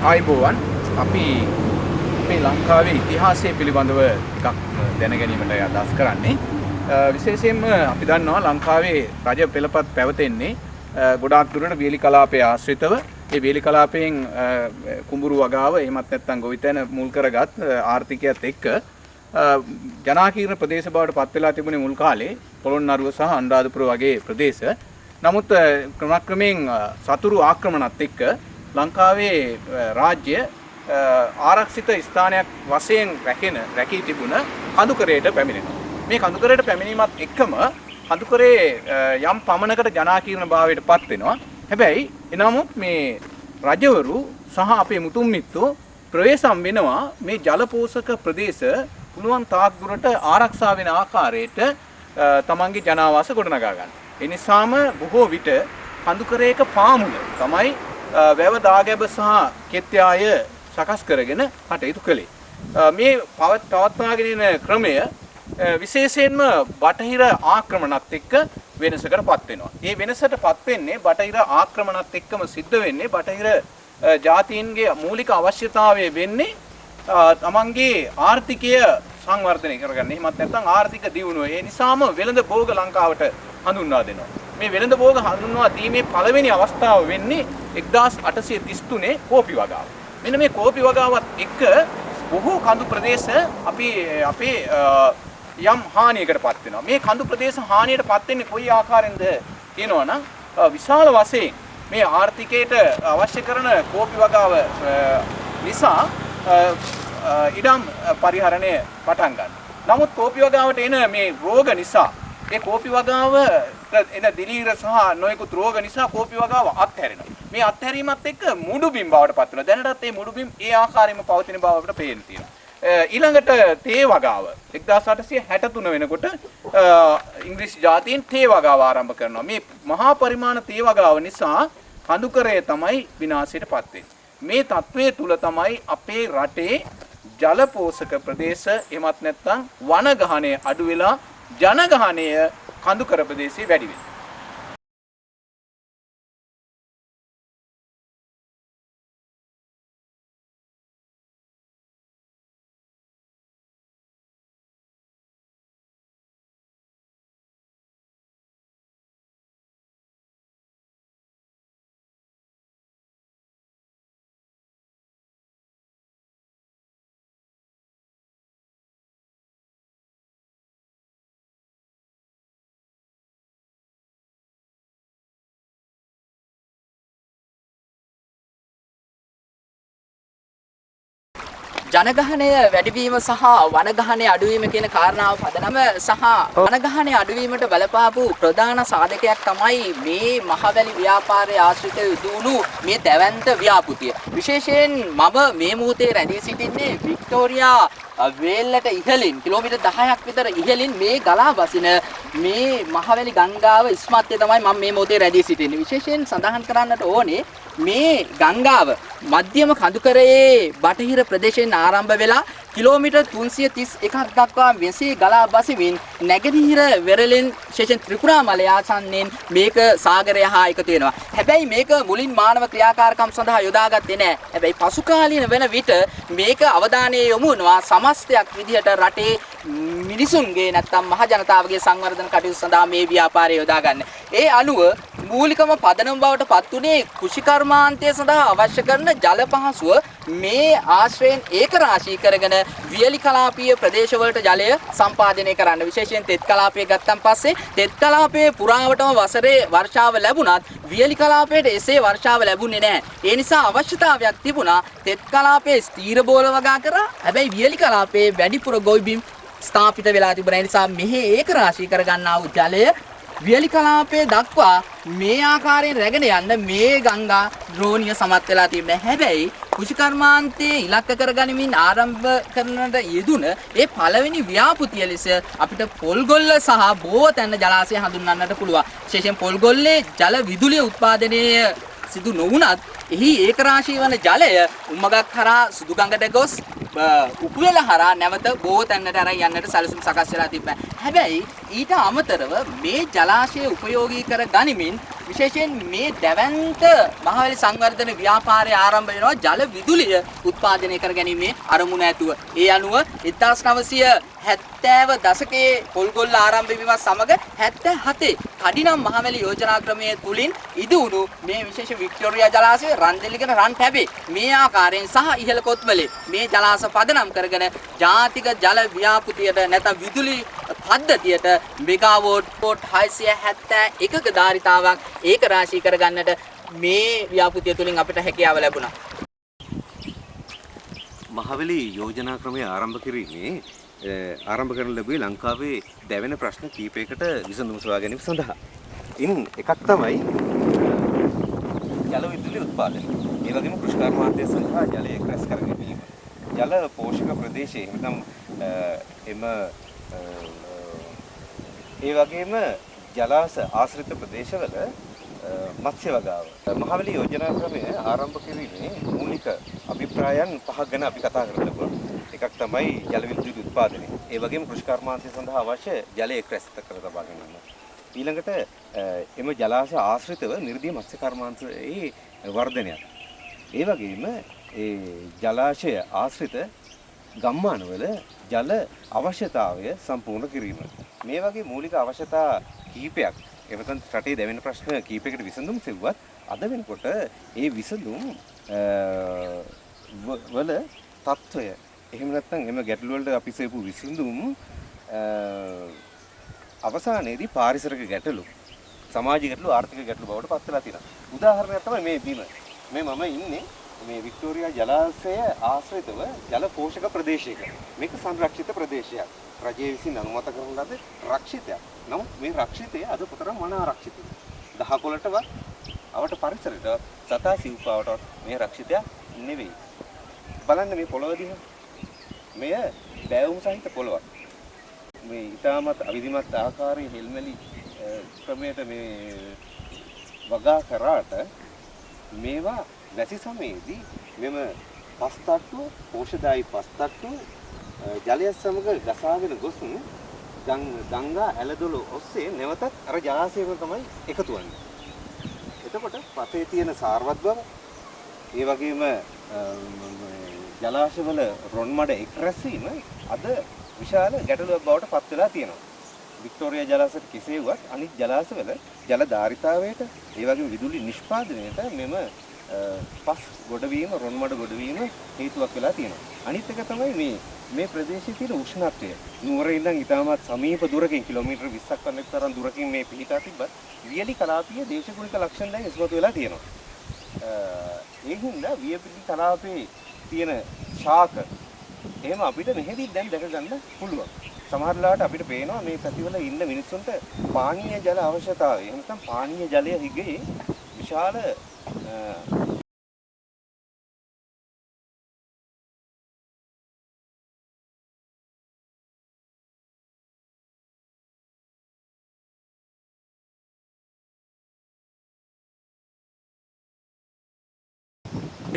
ආයිබෝවන් අපි මේ ලංකාවේ ඉතිහාසය පිළිබඳව ටිකක් දැන ගැනීමට අදහස් කරන්නේ. විශේෂයෙන්ම අපි දන්නවා ලංකාවේ රජ පෙළපත් පැවතෙන්නේ ගොඩාක් දුරට වේලි කලාපයේ ආශ්‍රිතව. ඒ වේලි කලාපයෙන් කුඹුරු වගාව එහෙමත් නැත්නම් ගොවිතැන මුල් කරගත් ආර්ථිකයත් එක්ක ජනාකීර්ණ ප්‍රදේශ බවට පත් වෙලා තිබුණේ මුල් කාලේ පොළොන්නරුව සහ අනුරාධපුර වගේ ප්‍රදේශ. නමුත් ක්‍රමක්‍රමයෙන් සතුරු ආක්‍රමණත් එක්ක ලංකාවේ රාජ්‍ය ආරක්ෂිත ස්ථානයක් වශයෙන් රැකී තිබුණ කඳුකරයට පැමිණෙනවා. මේ කඳුකරයට පැමිණීමත් එක්කම කඳුකරේ යම් පමණකට ජනාකීර්ණ භාවයට පත් වෙනවා. හැබැයි එනමුත් මේ රජවරු සහ අපේ මුතුන් මිත්තෝ ප්‍රවේශම් වෙනවා මේ ජලපෝෂක ප්‍රදේශ පුළුවන් තාක් දුරට ආරක්ෂා වෙන ආකාරයට තමන්ගේ ජනාවාස ගොඩනගා ගන්න. ඒ නිසාම බොහෝ විට කඳුකරයක පාමුල තමයි වැව දාගැබ සහ කෙත්යාය සකස් කරගෙන කටයුතු කළේ. මේ පවත්වාගෙන යන ක්‍රමය විශේෂයෙන්ම බටහිර ආක්‍රමණත් එක්ක වෙනසකටපත් වෙනවා. මේ වෙනසටපත් වෙන්නේ බටහිර ආක්‍රමණත් එක්කම සිද්ධ වෙන්නේ බටහිර ජාතීන්ගේ මූලික අවශ්‍යතාවය වෙන්නේ තමන්ගේ ආර්ථිකය සංවර්ධනය කරගන්න. එහෙමත් නැත්නම් ආර්ථික දියුණුව. ඒ නිසාම වෙළඳ භෝග ලංකාවට හඳුන්වා දෙනවා. මේ වෙළඳ භෝග හඳුන්වා දීමේ පළවෙනි අවස්ථාව වෙන්නේ 1833 කෝපි වගාව. මෙන්න මේ කෝපි වගාවත් එක්ක බොහෝ කඳු ප්‍රදේශ අපේ යම් හානියකටපත් වෙනවා. මේ කඳු ප්‍රදේශ හානියටපත් වෙන්නේ කොයි ආකාරයෙන්ද කියනවනම් විශාල වශයෙන් මේ ආර්ථිකයට අවශ්‍ය කරන කෝපි වගාව නිසා ඉඩම් පරිහරණය පටන් ගන්නවා. නමුත් කෝපි වගාවට එන මේ රෝග නිසා ඒ කෝපි වගාව එන දිලීර සහ නොයෙකුත් රෝග නිසා කෝපි වගාව අත්හැරෙනවා. මේ අත්හැරීමත් එක්ක මුඩුබිම් බවට පත් වෙනවා. දැනටත් මේ මුඩුබිම් ඒ ආකාරයෙන්ම පවතින බව අපිට පේන්න තියෙනවා. ඊළඟට තේ වගාව 1863 වෙනකොට ඉංග්‍රීසි ජාතීන් තේ වගාව ආරම්භ කරනවා. මේ මහා පරිමාණ තේ වගාව නිසා කඳුකරය තමයි විනාශයටපත් වෙන්නේ. මේ තත්වයේ තුල තමයි අපේ රටේ ජලපෝෂක ප්‍රදේශ එමත් නැත්නම් වනගහණය අඩු වෙලා ජනගහණය කඳුකර ප්‍රදේශයේ වැඩි වෙනවා. ජනගහනය වැඩිවීම සහ වනගහනය අඩුවීම කියන කාරණාව පදනම සහ වනගහනය අඩුවීමට බලපාපු ප්‍රධාන සාධකයක් තමයි මේ මහවැලි ව්‍යාපාරයේ ආශ්‍රිතව දුණු මේ දැවැන්ත ව්‍යාපෘතිය. විශේෂයෙන් මම මේ මොහොතේ රැඳී සිටින්නේ වික්ටෝරියා වේල්ලට ඉහළින් කිලෝමීටර් 10ක් විතර ඉහළින් මේ ගලා බසින මේ මහවැලි ගංගාව ඉස්මත්තේ තමයි මම මේ මොහොතේ රැඳී සිටින්නේ. විශේෂයෙන් සඳහන් කරන්නට ඕනේ මේ ගංගාව මධ්‍යම කඳුකරයේ බටහිර ප්‍රදේශයෙන් ආරම්භ වෙලා කිලෝමීටර් 331ක් දක්වා මෙසේ ගලා බසිමින් නැගෙනහිර වෙරළෙන් විශේෂයෙන් ත්‍රිකුණාමලය ආසන්නයෙන් මේක සාගරය හා එකතු වෙනවා. හැබැයි මේක මුලින් මානව ක්‍රියාකාරකම් සඳහා යොදාගත්තේ නැහැ. හැබැයි පසු කාලීන වෙන විට මේක අවධානය යොමු වෙනවා සමස්තයක් විදිහට රටේ මිනිසුන්ගේ නැත්තම් මහ ජනතාවගේ සංවර්ධන කටයුතු සඳහා මේ ව්‍යාපාරය යොදා ගන්න. ඒ අනුව මූලිකම පදනම බවට පත් උනේ කෘෂිකර්මාන්තය සඳහා අවශ්‍ය කරන ජල පහසුව මේ ආශ්‍රයෙන් ඒක රාශී කරගෙන වියලි කලාපීය ප්‍රදේශවලට ජලය සම්පාදනය කරන්න. විශේෂයෙන් තෙත් කලාපය ගත්තන් පස්සේ තෙත් කලාපයේ පුරාවටම වසරේ වර්ෂාව ලැබුණත් වියලි කලාපයට එසේ වර්ෂාව ලැබුණේ නැහැ. ඒ නිසා අවශ්‍යතාවයක් තිබුණා තෙත් කලාපයේ ස්ථීර බෝල වගා කරා. හැබැයි වියලි කලාපයේ වැඩිපුර ගොවිබිම් ස්ථාපිත වෙලා තිබුණා. ඒ නිසා මෙහි ඒක රාශී කර ගන්නා වූ ජලය වියලි කලාපයේ දක්වා මේ ආකාරයෙන් රැගෙන යන්න මේ ගංගා ද්‍රෝණිය සමත් වෙලා තිබෙනවා. හැබැයි කෘෂිකර්මාන්තයේ ඉලක්ක කරගනිමින් ආරම්භ කරනට යෙදුන ඒ පළවෙනි ව්‍යාපෘතිය ලෙස අපිට පොල්ගොල්ල සහ බෝතැන්න ජලාශය හඳුන්වන්නට පුළුවන්. විශේෂයෙන් පොල්ගොල්ලේ ජල විදුලිය උත්පාදනය සිදු නොවුනත් එහි ඒකරාශී වන ජලය උම්මගක් හරහා සුදු ගඟට ගොස් උපුලල හරහා නැවත බෝතැන්නට අරන් යන්නට සැලසුම් සකස් වෙලා තිබෙනවා. හැබැයි ඊට අමතරව මේ ජලාශය උපයෝගී කර ගනිමින් විශේෂයෙන් මේ දැවැන්ත මහවැලි සංවර්ධන ව්‍යාපාරය ආරම්භ වෙනවා ජල විදුලිය උත්පාදනය කර ගැනීමේ අරමුණ ඇතුව. ඒ අනුව 1970 දශකයේ පොල්ගොල්ල ආරම්භ වීමත් සමග 77 කඩිනම් මහවැලි යෝජනා ක්‍රමයේ තුලින් ඉදිවුණු මේ විශේෂ වික්ටෝරියා ජලාශය රන්දෙල්ලිගෙන රන් ටැබේ මේ ආකාරයෙන් සහ ඉහළ කොත්වලේ මේ ජලාශ පදනම් කරගෙන ජාතික ජල ව්‍යාපෘතියට නැත්නම් විදුලි පද්ධතියට මෙගාවෝට් 671ක ධාරිතාවක් ඒක රාශී කරගන්නට මේ ව්‍යාපෘතිය තුලින් අපිට හැකියාව ලැබුණා. මහවැලි යෝජනා ක්‍රමය ආරම්භ කිරීමේ ආරම්භ කරන ලැබුවේ ලංකාවේ දැවෙන ප්‍රශ්න කීපයකට විසඳුම් සොයා ගැනීම සඳහා. ඉන් එකක් තමයි ජල විදුලි උත්පාදනය. ඒ වගේම කෘෂිකර්මාන්තය සඳහා ජලය ක්‍රැස් කර ගැනීම. ජල පෝෂක ප්‍රදේශයේ එතනම් ඒ වගේම ජලාශ ආශ්‍රිත ප්‍රදේශවල මත්ස්‍ය වගාව. මහවැලි යෝජනා ක්‍රමය ආරම්භ කිරීමේ මූලික අභිප්‍රායන් පහක් ගැන අපි කතා කරලා එකක් තමයි ජල විදුලි උත්පාදනය. ඒ වගේම කෘෂිකර්මාන්තය සඳහා අවශ්‍ය ජලය ක්‍රැස් කර තබා ගැනීම. ඊළඟට එම ජලාශ ආශ්‍රිතව නිර්දීය මත්ස්‍ය කර්මාන්තයේ වර්ධනයක්. ඒ වගේම ඒ ජලාශය ආශ්‍රිත ගම්මානවල ජල අවශ්‍යතාවය සම්පූර්ණ කිරීම. මේ වගේ මූලික අවශ්‍යතා කීපයක් එවතන් රටේ දැවෙන ප්‍රශ්න කීපයකට විසඳුම් සෙව්වත් අද වෙනකොට ඒ විසඳුම් වල තත්වය එහෙම නැත්නම් එම ගැටලු වලට අපි සෙවපු විසඳුම් අවසානයේදී පාරිසරික ගැටලු සමාජ ගැටලු ආර්ථික ගැටලු බවට පත් වෙලා තියෙනවා. උදාහරණයක් තමයි මේ බිම. මේ මම ඉන්නේ මේ වික්ටෝරියා ජලාශය ආශ්‍රිතව ජල පෝෂක ප්‍රදේශයක. මේක සංරක්ෂිත ප්‍රදේශයක්. රජය විසින් අනුමත කරන ලද රක්ෂිතයක්. නමුත් මේ රක්ෂිතය අද කොතරම් අනාරක්ෂිතද? දහකොළටවත් අවට පරිසරයට සතා සිව්පාවටවත් මේ රක්ෂිතයක් නෙවෙයි. බලන්න මේ පොළොව දිහා. මෙය බෑවුම් සහිත පොළොවක්. මේ ඊටමත් අවිධිමත් ආකාරයේ හෙල්මැලි ක්‍රමයට මේ වගා කරාට මේවා වැසි සමයේදී මෙම පස්තට්ටු පෝෂදායී පස්තට්ටු ජලය සමග ගසාගෙන ගොස් ගංගා ඇලදොල ඔස්සේ නැවතත් අර ජලාශයම තමයි එකතු වෙන්නේ. එතකොට පතේ තියෙන සාරවත් බව ඒ වගේම ජලාශවල රොන් මඩ එක්රැසීම අද විශාල ගැටලුවක් බවට පත් වෙලා තියෙනවා. වික්ටෝරියා ජලාශයට කෙසේ වුවත් අනිත් ජලාශවල ජල ධාරිතාවයට ඒ වගේම විදුලි නිෂ්පාදනයට මෙම පස් ගොඩවීම රොන් මඩ ගොඩවීම හේතුවක් වෙලා තියෙනවා. අනිත් එක තමයි මේ ප්‍රදේශයේ තියෙන උෂ්ණත්වය. නුවරේ ඉඳන් ඉතාමත් සමීප දුරකින් කිලෝමීටර් 20ක් වගේ තරම් දුරකින් මේ පිහිටා තිබ්බත් වියලි කලාපීය දේශගුණික ලක්ෂණ දැන් ඉස්මතු වෙලා තියෙනවා. ඒ හින්දා වියලි කලාපයේ තියෙන ශාක එහෙම අපිට මෙහෙදි දැන් දැක ගන්න පුළුවන්. සමහර වෙලාවට අපිට පේනවා මේ පැතිවල ඉන්න මිනිස්සුන්ට පානීය ජල අවශ්‍යතාවය. එහෙම නැත්නම් පානීය ජලය හිගේ විශාල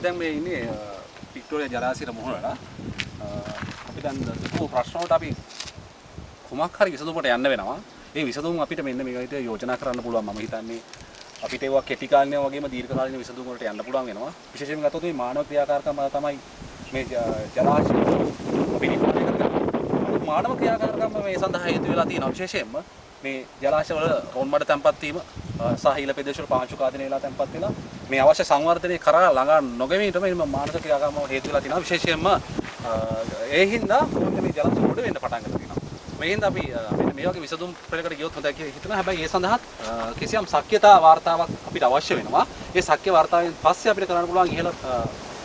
දැන් මේ ඉන්නේ වික්ටෝරියා ජලාශයට මුහුණ වෙලා අපි දැන් දුක ප්‍රශ්න වලට අපි කොමක් හරි විසඳුමකට යන්න වෙනවා. ඒ විසඳුම් අපිට මෙන්න මේ විදිහට යෝජනා කරන්න පුළුවන්. මම හිතන්නේ අපිට ඒවා කෙටි කාලිනව වගේම දීර්ඝ කාලින විසඳුම් වලට යන්න පුළුවන් වෙනවා. විශේෂයෙන්ම ගත්තොත් මේ මානව ක්‍රියාකාරකම තමයි මේ ජලාශය පිළිපදින කරගන්න. මානව ක්‍රියාකාරකම මේ සඳහා හේතු වෙලා තියෙනවා. විශේෂයෙන්ම මේ ජලාශවල රොන් මඩ තැන්පත් වීම සහ ඊළ ප්‍රදේශවල පාංචු කාදනය වෙලා තැන්පත් වෙලා මේ අවශ්‍ය සංවර්ධනය කරා ළඟා නොගෙමීට මේ මානව ක්‍රියාකාරකම හේතු වෙලා තියෙනවා. විශේෂයෙන්ම ඒ හින්දා මේ ජලාශ උඩ වෙන්න පටන් ගන්න තියෙනවා. මේ හින්දා අපි මෙන්න මේ වගේ විසඳුම් පෙළකට ගියොත් හොඳයි කියලා හිතනවා. හැබැයි ඒ සඳහා කිසියම් ශක්්‍යතා වාර්තාවක් අපිට අවශ්‍ය වෙනවා. ඒ ශක්්‍ය වාර්තාවෙන් පස්සේ අපිට කරන්න පුළුවන් ඉහළ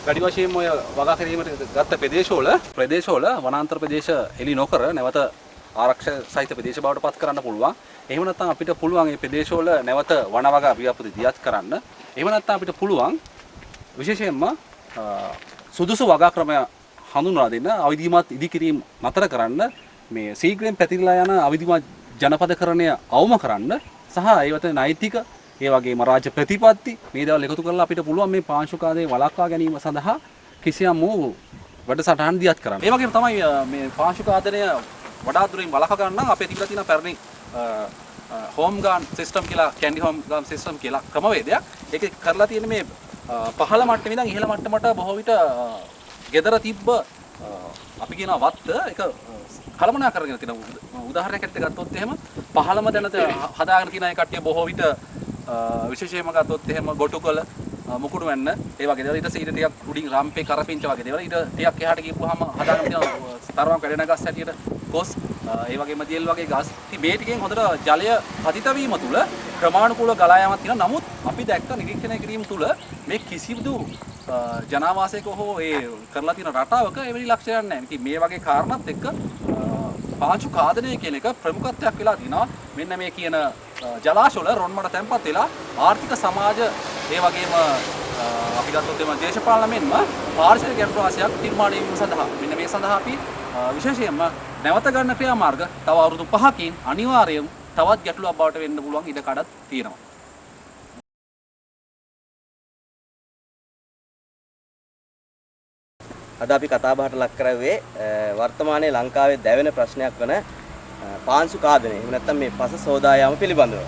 වැඩි වශයෙන්ම ඔය වගා කිරීමට ගත්ත ප්‍රදේශවල වනාන්තර ප්‍රදේශ එලි නොකර නැවත ආරක්ෂක සහිත ප්‍රදේශ බවට පත් කරන්න පුළුවන්. එහෙම නැත්නම් අපිට පුළුවන් මේ ප්‍රදේශවල නැවත වන වගා ව්‍යාපෘති දියත් කරන්න. එහෙම නැත්නම් අපිට පුළුවන් විශේෂයෙන්ම සුදුසු වගා ක්‍රමය හඳුන්වා දෙන්න අවිධිමත් ඉදිකිරීම නතර කරන්න මේ සීඝ්‍රයෙන් පැතිරලා යන අවිධිමත් ජනපදකරණය අවම කරන්න සහ ඒවට නෛතික ඒ වගේම රාජ්‍ය ප්‍රතිපත්ති මේ දේවල් එකතු කරලා අපිට පුළුවන් මේ පාංශුකාදේ වළක්වා ගැනීම සඳහා කිසියම් වූ වැඩසටහන් දියත් කරන්න. ඒ වගේම තමයි මේ පාංශුකාදනය වඩා දුරින් වළක්වා ගන්න නම් අපේ තිබිලා තියෙන පැරණි හෝම් ගාන් සිස්ටම් කියලා කැන්ඩි හෝම් ගාන් සිස්ටම් කියලා ක්‍රමවේදයක්. ඒක කරලා තියෙන්නේ මේ පහළ මට්ටමේ ඉඳන් ඉහළ මට්ටමට බොහෝ විට gedara තිබ්බ අපි කියන වත්ත ඒක කළමනා කරගෙන තියෙන උදාහරණයකට ගත්තොත් එහෙම පහළම දැනට හදාගෙන තියෙන අය කට්ටිය බොහෝ විට විශේෂයෙන්ම ගත්තොත් එහෙම ගොටුකොළ මුකුණු වෙන්න ඒ වගේ දේවල් ඊට සීට ටිකක් උඩින් රම්පේ කරපිංච වගේ දේවල් ඊට ටිකක් එහාට ගිහුවාම හදාගෙන තියෙන තරමක් වැඩෙන ගස් හැටියට කොස් ඒ වගේම දියල් වගේ ගස් ඉතින් මේ ටිකෙන් හොඳට ජලය පතිත වීම තුල ක්‍රමානුකූලව ගලා යාමක් තියෙනවා. නමුත් අපි දැක්ක නිරීක්ෂණය කිරීම තුල මේ කිසිදු ජනාවාසයක හෝ ඒ කරලා තියෙන රටාවක එවැනි ලක්ෂණයක් නැහැ. ඉතින් මේ වගේ කාරණාත් එක්ක පාංචු කාදනය කියන එක ප්‍රමුඛත්වයක් වෙලා තිනවා. මෙන්න මේ කියන ජලාශවල රොන්මඩ තැන්පත් වෙලා ආර්ථික සමාජ ඒ වගේම අපි ගත්තොත් එම දේශපාලන මෙන්ම පාරිසරික ගැටලුවාසියක් නිර්මාණය වීම සඳහා මෙන්න මේ සඳහා අපි විශේෂයෙන්ම නැවත ගන්න ක්‍රියාමාර්ග තව අවුරුදු 5කින් අනිවාර්යයෙන් තවත් ගැටලුවක් බවට වෙන්න පුළුවන් ඉඩ කඩක් තියෙනවා. අද අපි කතා බහට ලක් කරවේ වර්තමානයේ ලංකාවේ දැවෙන ප්‍රශ්නයක් වන පාංශු කාදනය. එහෙම නැත්නම් මේ පස සෝදා යාම පිළිබඳව.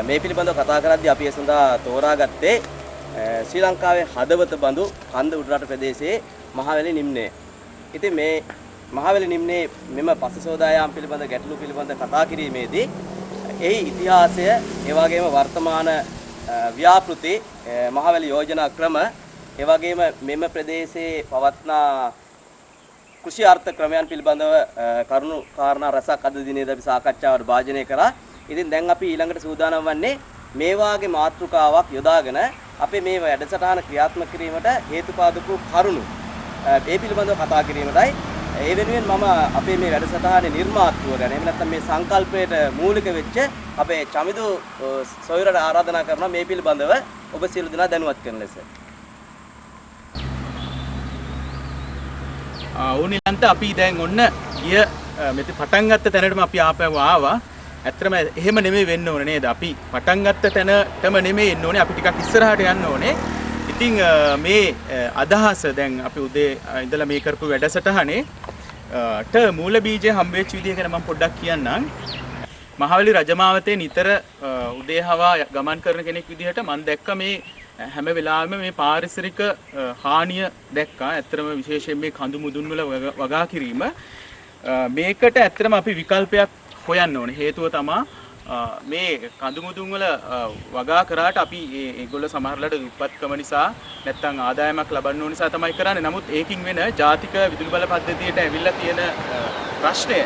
මේ පිළිබඳව කතා කරද්දී අපි ඒ සඳහා තෝරාගත්තේ ශ්‍රී ලංකාවේ හදවත බඳු කන්ද උඩරට ප්‍රදේශයේ මහවැලි නිම්නය. ඉතින් මේ මහවැලි නිම්නයේ මෙම පස සෝදා යාම පිළිබඳ ගැටලු පිළිබඳ කතා කිරීමේදී එහි ඉතිහාසය, ඒ වගේම වර්තමාන ව්‍යාපෘති, මහවැලි යෝජනා ක්‍රම, ඒ වගේම මෙම ප්‍රදේශයේ පවත්නා කෘෂි අර්ථ ක්‍රමයන් පිළිබඳව කරුණු කාරණා රසක් අද දිනේදී අපි සාකච්ඡාවට භාජනය කරා. ඉතින් දැන් අපි ඊළඟට සූදානම් වන්නේ මේ වාගේ මාතෘකාවක් යොදාගෙන අපේ මේ වැඩසටහන ක්‍රියාත්මක කිරීමට හේතුපාදක කරුණු මේ පිළිබඳව කතා කිරීමටයි. ඒ වෙනුවෙන් මම අපේ මේ වැඩසටහනේ නිර්මාතෘවරයා එහෙම නැත්නම් මේ සංකල්පයට මූලික වෙච්ච අපේ චමිදු සොයුරට ආරාධනා කරනවා මේ පිළිබඳව ඔබ සියලු දෙනා දැනුවත් කරන ලෙස. ඕනිලන්ත අපි දැන් ඔන්න ගිය මෙතන පටන් ගත්ත තැනටම අපි ආපහු ආවා. ඇත්තටම එහෙම නෙමෙයි වෙන්න ඕනේ නේද? අපි පටන් ගත්ත තැනටම නෙමෙයි එන්න ඕනේ. අපි ටිකක් ඉස්සරහට යන්න ඕනේ. ඉතින් මේ අදහස දැන් අපි උදේ ඉඳලා මේ කරපු වැඩසටහනේ මූල බීජය හම්බෙච්ච විදිය ගැන මම පොඩ්ඩක් කියන්නම්. මහවැලි රජමාවතේ නිතර උදේ හවා ගමන් කරන කෙනෙක් විදිහට මම දැක්ක මේ හැම වෙලාවෙම මේ පාරිසරික හානිය දැක්කා. ඇත්තටම විශේෂයෙන් මේ කඳු මුදුන් වල වගා කිරීම මේකට ඇත්තටම අපි විකල්පයක් හොයන්න ඕනේ. හේතුව තමයි මේ කඳු මුදුන් වල වගා කරාට අපි ඒගොල්ලෝ සමහරලාට දුප්පත්කම නිසා නැත්තම් ආදායමක් ලබන්න ඕන නිසා තමයි කරන්නේ. නමුත් ඒකින් වෙන ජාතික විදුලි බල පද්ධතියට ඇවිල්ලා තියෙන ප්‍රශ්නය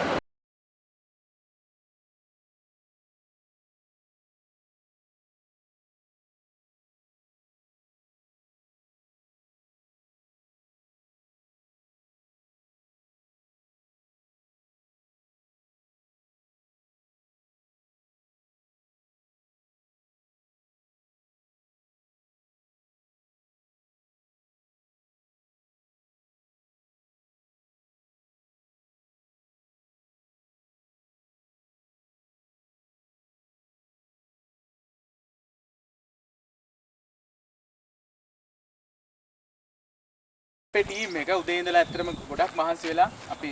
අපේ ටීම් එක උදේ ඉඳලා ඇත්තටම ගොඩක් මහන්සි වෙලා අපි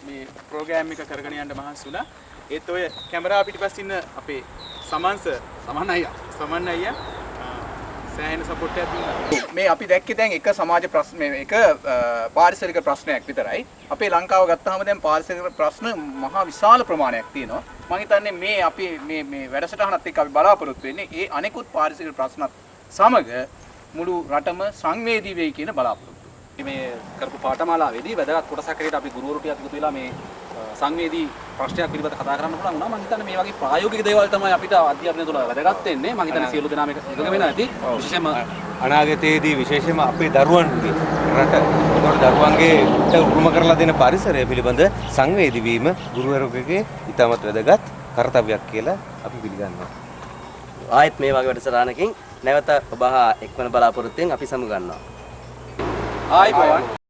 මේ ප්‍රෝග්‍රෑම් එක කරගෙන යන්න මහන්සි වුණා. ඒත් ඔය කැමරාව පිටිපස්ස ඉන්න අපේ සමන් අයියා සෑහෙන සපෝට් එකක් දුන්නා. මේ අපි දැක්කේ දැන් එක සමාජ ප්‍රශ්න එක පාරිසරික ප්‍රශ්නයක් විතරයි. අපේ ලංකාව ගත්තාම දැන් පාරිසරික ප්‍රශ්න මහා විශාල ප්‍රමාණයක් තියෙනවා. මම හිතන්නේ මේ අපි මේ වැඩසටහනත් එක්ක අපි බලාපොරොත්තු වෙන්නේ ඒ අනෙකුත් පාරිසරික ප්‍රශ්නත් සමග මුළු රටම සංවේදී වෙයි කියන බලාපොරොත්තු. මේ කරපු පාඨමාලාවේදී වැදගත් කොටසක් හැටියට අපි ගුරුවරු ටිකක් එකතු වෙලා මේ සංවේදී ප්‍රශ්නයක් පිළිබඳව කතා කරන්න පුළුවන් වුණා. මම හිතන්නේ මේ වගේ ප්‍රායෝගික දේවල් තමයි අපිට අධ්‍යාපනය තුළ වැදගත් වෙන්නේ. මම හිතන්නේ සියලු දෙනා මේක එකඟ වෙනවා ඇති. විශේෂයෙන්ම අනාගතයේදී විශේෂයෙන්ම අපේ දරුවන්ගේ රට ඒකට දරුවන්ගේ උරුම කරලා දෙන පරිසරය පිළිබඳ සංවේදී වීම ගුරුවරයෙකුගේ ඉතාමත් වැදගත් කාර්යයක් කියලා අපි පිළිගන්නවා. ආයෙත් මේ වගේ වැඩසටහනකින් නැවත ඔබ හා එක්වන බලාපොරොත්තුෙන් අපි සමු ගන්නවා. ආයිබෝවන්